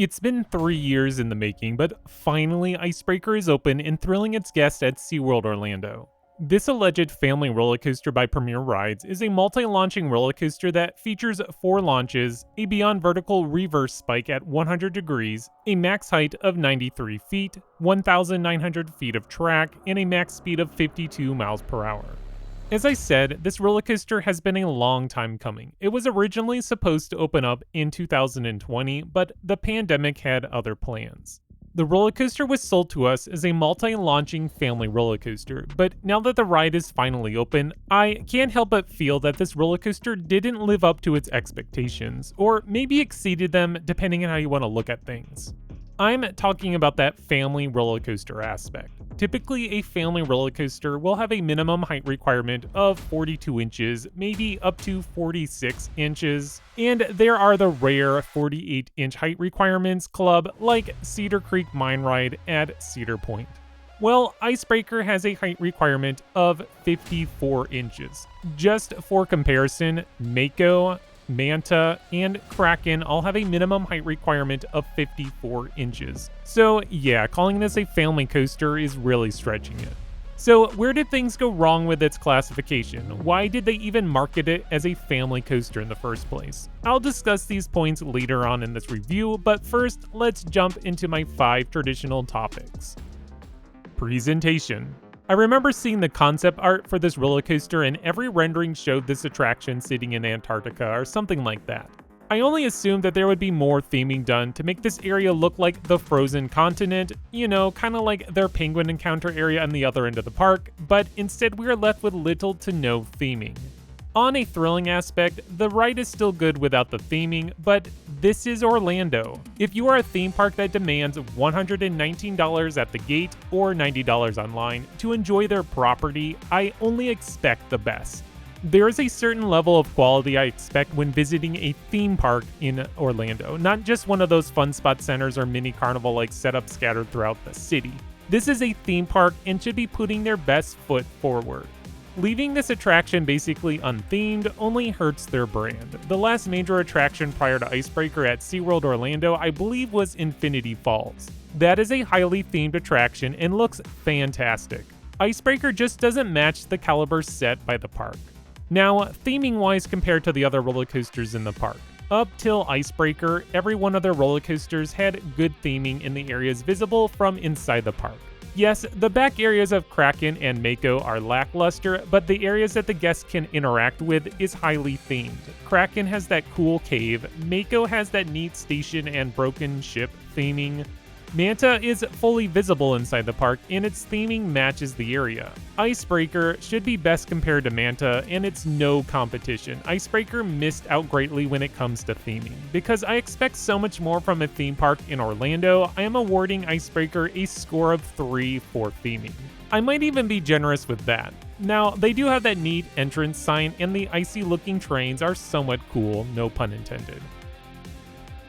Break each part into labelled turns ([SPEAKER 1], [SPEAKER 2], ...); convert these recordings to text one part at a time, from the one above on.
[SPEAKER 1] It's been 3 years in the making, but finally Icebreaker is open and thrilling its guests at SeaWorld Orlando. This alleged family roller coaster by Premier Rides is a multi-launching roller coaster that features 4 launches, a beyond vertical reverse spike at 100 degrees, a max height of 93 feet, 1,900 feet of track, and a max speed of 52 miles per hour. As I said, this roller coaster has been a long time coming. It was originally supposed to open up in 2020, but the pandemic had other plans. The roller coaster was sold to us as a multi-launching family roller coaster, but now that the ride is finally open, I can't help but feel that this roller coaster didn't live up to its expectations, or maybe exceeded them depending on how you want to look at things. I'm talking about that family roller coaster aspect. Typically, a family roller coaster will have a minimum height requirement of 42 inches, maybe up to 46 inches, and there are the rare 48-inch height requirements club like Cedar Creek Mine Ride at Cedar Point. Well, Icebreaker has a height requirement of 54 inches. Just for comparison, Mako, Manta, and Kraken all have a minimum height requirement of 54 inches. So yeah, calling this a family coaster is really stretching it. So where did things go wrong with its classification? Why did they even market it as a family coaster in the first place? I'll discuss these points later on in this review, but first, let's jump into my 5 traditional topics. Presentation. I remember seeing the concept art for this roller coaster and every rendering showed this attraction sitting in Antarctica or something like that. I only assumed that there would be more theming done to make this area look like the frozen continent, kinda like their penguin encounter area on the other end of the park, but instead we are left with little to no theming. On a thrilling aspect, the ride is still good without the theming, but this is Orlando. If you are a theme park that demands $119 at the gate or $90 online to enjoy their property, I only expect the best. There is a certain level of quality I expect when visiting a theme park in Orlando, not just one of those fun spot centers or mini carnival-like setups scattered throughout the city. This is a theme park and should be putting their best foot forward. Leaving this attraction basically unthemed only hurts their brand. The last major attraction prior to Icebreaker at SeaWorld Orlando, I believe, was Infinity Falls. That is a highly themed attraction and looks fantastic. Icebreaker just doesn't match the caliber set by the park. Now, theming-wise compared to the other roller coasters in the park. Up till Icebreaker, every one of their roller coasters had good theming in the areas visible from inside the park. Yes, the back areas of Kraken and Mako are lackluster, but the areas that the guests can interact with is highly themed. Kraken has that cool cave, Mako has that neat station and broken ship theming. Manta is fully visible inside the park, and its theming matches the area. Icebreaker should be best compared to Manta, and it's no competition. Icebreaker missed out greatly when it comes to theming. Because I expect so much more from a theme park in Orlando, I am awarding Icebreaker a score of 3 for theming. I might even be generous with that. Now, they do have that neat entrance sign, and the icy-looking trains are somewhat cool, no pun intended.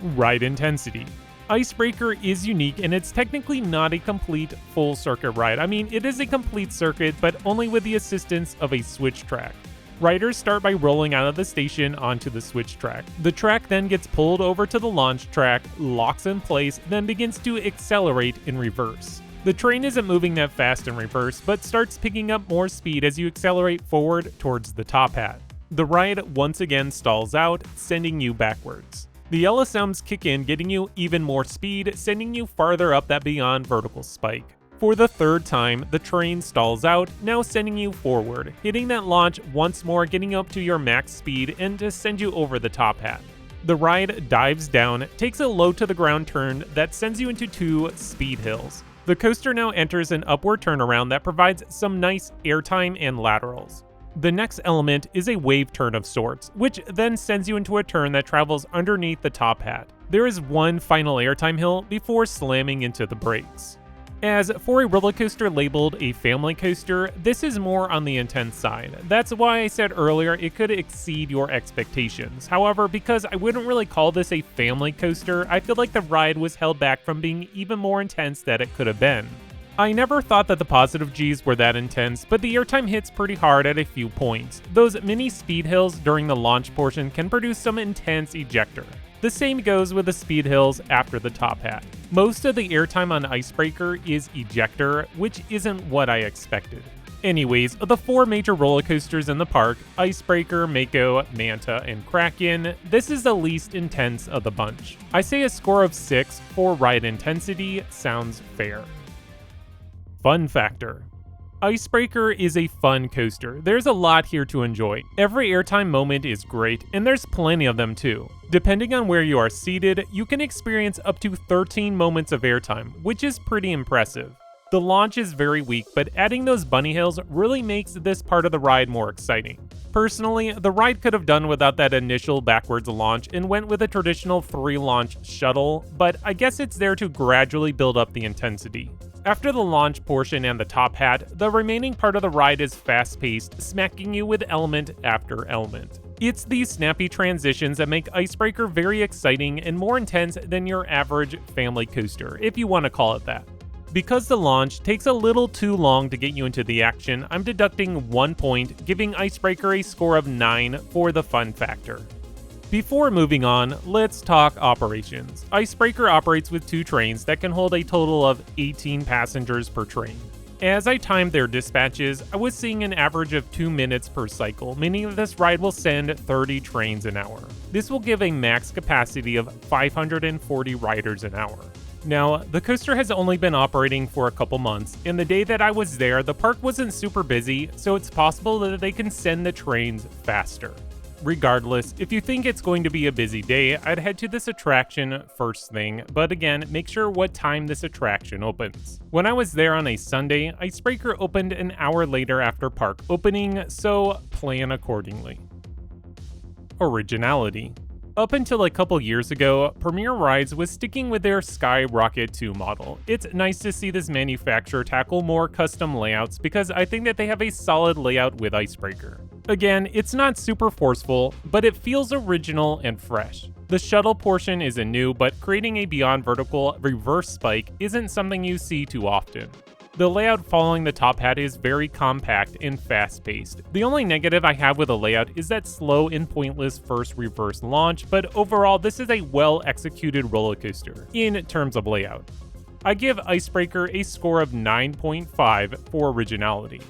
[SPEAKER 1] Ride intensity. Icebreaker is unique and it's technically not a complete full circuit ride. I mean, it is a complete circuit, but only with the assistance of a switch track. Riders start by rolling out of the station onto the switch track. The track then gets pulled over to the launch track, locks in place, then begins to accelerate in reverse. The train isn't moving that fast in reverse, but starts picking up more speed as you accelerate forward towards the top hat. The ride once again stalls out, sending you backwards. The LSMs kick in, getting you even more speed, sending you farther up that beyond vertical spike. For the 3rd time, the train stalls out, now sending you forward, hitting that launch once more, getting up to your max speed, and to send you over the top hat. The ride dives down, takes a low to the ground turn that sends you into 2 speed hills. The coaster now enters an upward turnaround that provides some nice airtime and laterals. The next element is a wave turn of sorts, which then sends you into a turn that travels underneath the top hat. There is one final airtime hill before slamming into the brakes. As for a roller coaster labeled a family coaster, this is more on the intense side. That's why I said earlier it could exceed your expectations. However, because I wouldn't really call this a family coaster, I feel like the ride was held back from being even more intense than it could have been. I never thought that the positive G's were that intense, but the airtime hits pretty hard at a few points. Those mini speed hills during the launch portion can produce some intense ejector. The same goes with the speed hills after the top hat. Most of the airtime on Icebreaker is ejector, which isn't what I expected. Anyways, of the 4 major roller coasters in the park, Icebreaker, Mako, Manta, and Kraken, this is the least intense of the bunch. I say a score of 6 for ride intensity sounds fair. Fun factor. Icebreaker is a fun coaster. There's a lot here to enjoy. Every airtime moment is great, and there's plenty of them too. Depending on where you are seated, you can experience up to 13 moments of airtime, which is pretty impressive. The launch is very weak, but adding those bunny hills really makes this part of the ride more exciting. Personally, the ride could have done without that initial backwards launch and went with a traditional 3-launch shuttle, but I guess it's there to gradually build up the intensity. After the launch portion and the top hat, the remaining part of the ride is fast-paced, smacking you with element after element. It's these snappy transitions that make Icebreaker very exciting and more intense than your average family coaster, if you want to call it that. Because the launch takes a little too long to get you into the action, I'm deducting 1 point, giving Icebreaker a score of 9 for the fun factor. Before moving on, let's talk operations. Icebreaker operates with 2 trains that can hold a total of 18 passengers per train. As I timed their dispatches, I was seeing an average of 2 minutes per cycle, meaning that this ride will send 30 trains an hour. This will give a max capacity of 540 riders an hour. Now, the coaster has only been operating for a couple months, and the day that I was there, the park wasn't super busy, so it's possible that they can send the trains faster. Regardless, if you think it's going to be a busy day, I'd head to this attraction first thing, but again, make sure what time this attraction opens. When I was there on a Sunday, Icebreaker opened an hour later after park opening, so plan accordingly. Originality. Up until a couple years ago, Premier Rides was sticking with their Skyrocket 2 model. It's nice to see this manufacturer tackle more custom layouts because I think that they have a solid layout with Icebreaker. Again, it's not super forceful, but it feels original and fresh. The shuttle portion isn't new, but creating a beyond vertical reverse spike isn't something you see too often. The layout following the top hat is very compact and fast-paced. The only negative I have with the layout is that slow and pointless first reverse launch, but overall this is a well-executed roller coaster in terms of layout. I give Icebreaker a score of 9.5 for originality.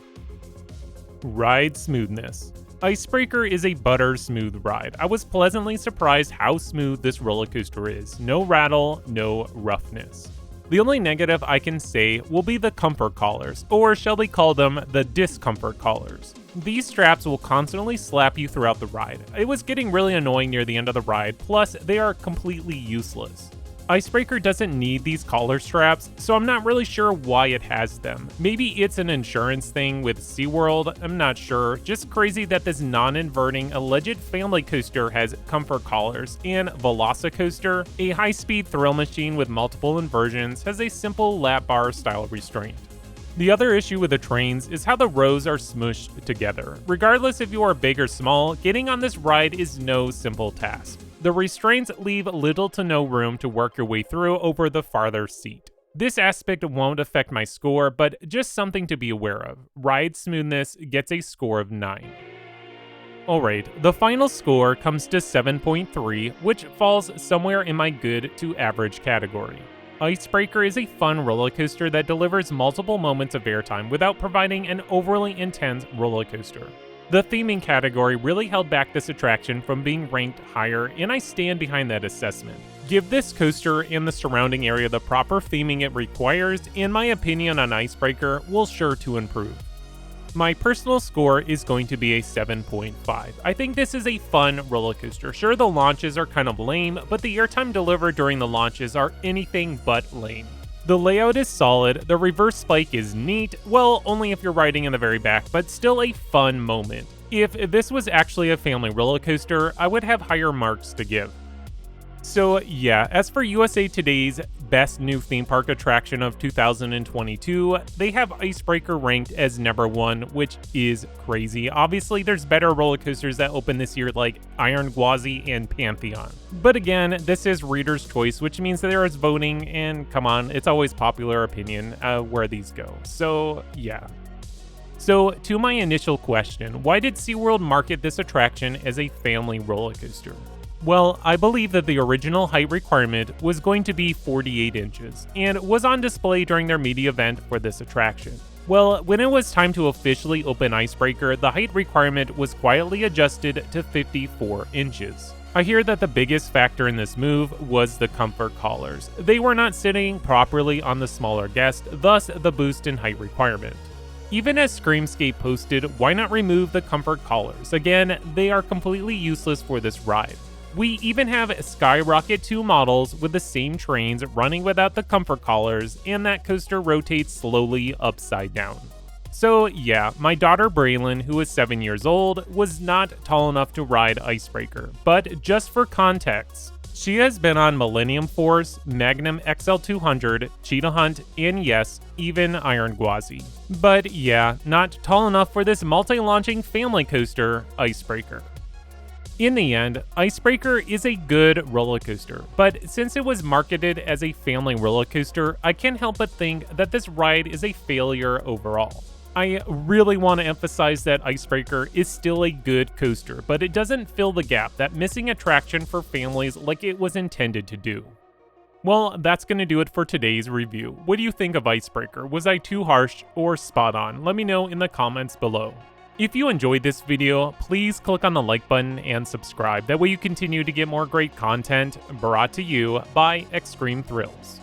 [SPEAKER 1] Ride smoothness. Icebreaker is a butter smooth ride. I was pleasantly surprised how smooth this roller coaster is. No rattle, no roughness. The only negative I can say will be the comfort collars, or shall we call them the discomfort collars. These straps will constantly slap you throughout the ride. It was getting really annoying near the end of the ride, plus they are completely useless. Icebreaker doesn't need these collar straps, so I'm not really sure why it has them. Maybe it's an insurance thing with SeaWorld, I'm not sure. Just crazy that this non-inverting alleged family coaster has comfort collars, and Velocicoaster, a high-speed thrill machine with multiple inversions, has a simple lap bar style restraint. The other issue with the trains is how the rows are smushed together. Regardless if you are big or small, getting on this ride is no simple task. The restraints leave little to no room to work your way through over the farther seat. This aspect won't affect my score, but just something to be aware of. Ride smoothness gets a score of 9. Alright, the final score comes to 7.3, which falls somewhere in my good to average category. Icebreaker is a fun roller coaster that delivers multiple moments of airtime without providing an overly intense roller coaster. The theming category really held back this attraction from being ranked higher, and I stand behind that assessment. Give this coaster and the surrounding area the proper theming it requires, and my opinion on Icebreaker will sure to improve. My personal score is going to be a 7.5. I think this is a fun roller coaster. Sure, the launches are kind of lame, but the airtime delivered during the launches are anything but lame. The layout is solid, the reverse spike is neat, well, only if you're riding in the very back, but still a fun moment. If this was actually a family roller coaster, I would have higher marks to give. So yeah, as for USA Today's Best New Theme Park Attraction of 2022, they have Icebreaker ranked as number 1, which is crazy. Obviously, there's better roller coasters that open this year like Iron Gwazi and Pantheon. But again, this is reader's choice, which means that there is voting, and come on, it's always popular opinion where these go. So yeah. So to my initial question, why did SeaWorld market this attraction as a family roller coaster? Well, I believe that the original height requirement was going to be 48 inches, and was on display during their media event for this attraction. Well, when it was time to officially open Icebreaker, the height requirement was quietly adjusted to 54 inches. I hear that the biggest factor in this move was the comfort collars. They were not sitting properly on the smaller guest, thus the boost in height requirement. Even as Screamscape posted, why not remove the comfort collars? Again, they are completely useless for this ride. We even have Skyrocket 2 models with the same trains running without the comfort collars, and that coaster rotates slowly upside down. So yeah, my daughter Braylon, who is 7 years old, was not tall enough to ride Icebreaker, but just for context, she has been on Millennium Force, Magnum XL200, Cheetah Hunt, and yes, even Iron Gwazi. But yeah, not tall enough for this multi-launching family coaster, Icebreaker. In the end, Icebreaker is a good roller coaster, but since it was marketed as a family roller coaster, I can't help but think that this ride is a failure overall. I really want to emphasize that Icebreaker is still a good coaster, but it doesn't fill the gap, that missing attraction for families like it was intended to do. Well, that's going to do it for today's review. What do you think of Icebreaker? Was I too harsh or spot on? Let me know in the comments below. If you enjoyed this video, please click on the like button and subscribe. That way you continue to get more great content brought to you by Extreme Thrills.